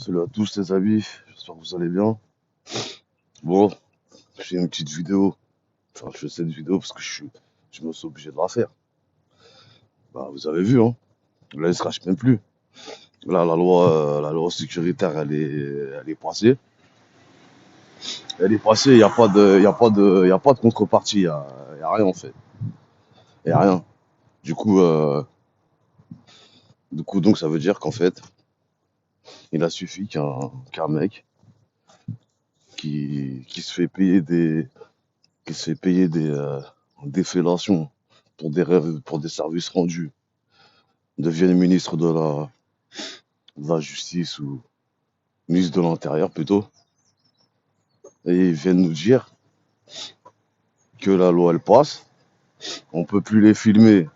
Salut à tous les amis, j'espère que vous allez bien. Bon, je fais une petite vidéo. Enfin, je fais cette vidéo parce que je me suis obligé de la faire. Bah, vous avez vu, hein. Là, il se cache même plus. Là, la loi sécuritaire, elle est passée. Elle est passée, il n'y a pas de, il y a pas de, il y a pas de contrepartie, il y a rien en fait. Il y a rien. Du coup, euh, donc, ça veut dire qu'en fait, il a suffi qu'un mec qui se fait payer qui se fait payer des fellations pour des services rendus devienne ministre de la Justice ou ministre de l'Intérieur plutôt, et ils viennent nous dire que la loi elle passe, on peut plus les filmer,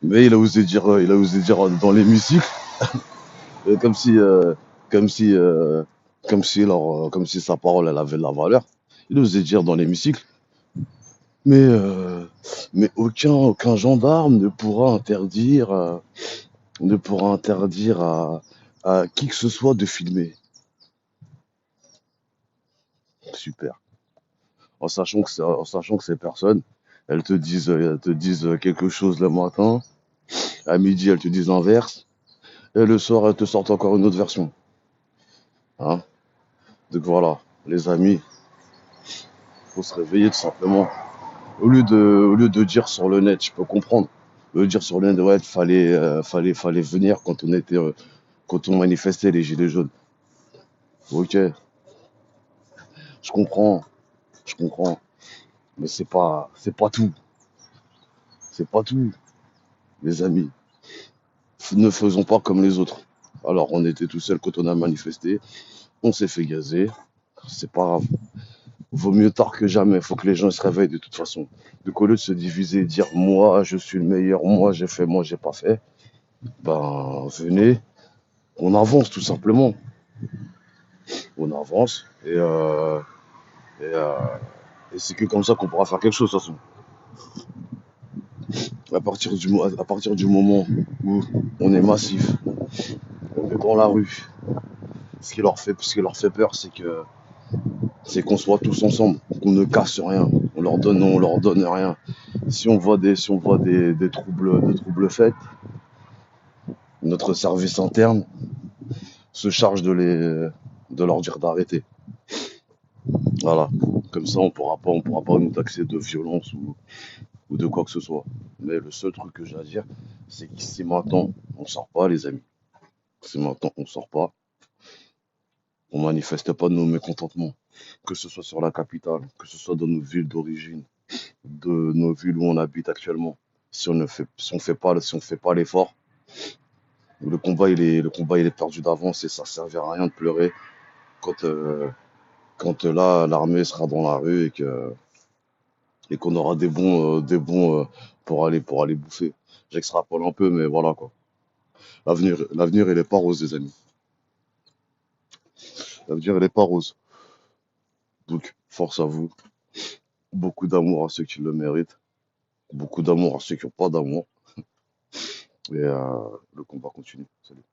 mais il a osé dire dans l'hémicycle, euh, comme si, euh, comme si, euh, comme si sa parole elle avait de la valeur. Il a osé dire dans l'hémicycle, mais, euh, mais aucun gendarme ne pourra interdire à qui que ce soit de filmer. Super. En sachant que ces personnes, elles te disent quelque chose le matin, à midi elles te disent l'inverse, et le soir elles te sortent encore une autre version. Hein. Donc voilà, les amis, faut se réveiller tout simplement. Au lieu de dire sur le net, je peux comprendre. Au lieu de dire sur le net, ouais, fallait venir quand on manifestait les gilets jaunes. Ok, je comprends, je comprends, mais c'est pas tout, c'est pas tout, les amis. Ne faisons pas comme les autres. Alors, on était tout seul quand on a manifesté, on s'est fait gazer, c'est pas grave. Vaut mieux tard que jamais, faut que les gens se réveillent de toute façon. Donc, au lieu de se diviser et dire moi je suis le meilleur, moi j'ai fait, moi j'ai pas fait, ben venez, on avance tout simplement. On avance et, euh, et c'est que comme ça qu'on pourra faire quelque chose de toute façon. À partir du moment où on est massif, on est dans la rue, ce qui leur fait peur, c'est qu'on soit tous ensemble, qu'on ne casse rien, on leur donne rien. Si on voit des troubles faits, notre service interne se charge de leur dire d'arrêter. Voilà. Comme ça, on pourra pas nous taxer de violence ou de quoi que ce soit. Mais le seul truc que j'ai à dire, c'est qu'ici maintenant, on sort pas, les amis. Si maintenant on sort pas, on manifeste pas nos mécontentements. Que ce soit sur la capitale, que ce soit dans nos villes d'origine, de nos villes où on habite actuellement. Si on fait pas l'effort, le combat il est perdu d'avance et ça servira à rien de pleurer quand, là l'armée sera dans la rue et qu'on aura des bons pour aller bouffer. J'extrapole un peu, mais voilà quoi. L'avenir il est pas rose, les amis. L'avenir il est pas rose. Donc force à vous, beaucoup d'amour à ceux qui le méritent, beaucoup d'amour à ceux qui n'ont pas d'amour et le combat continue. Salut.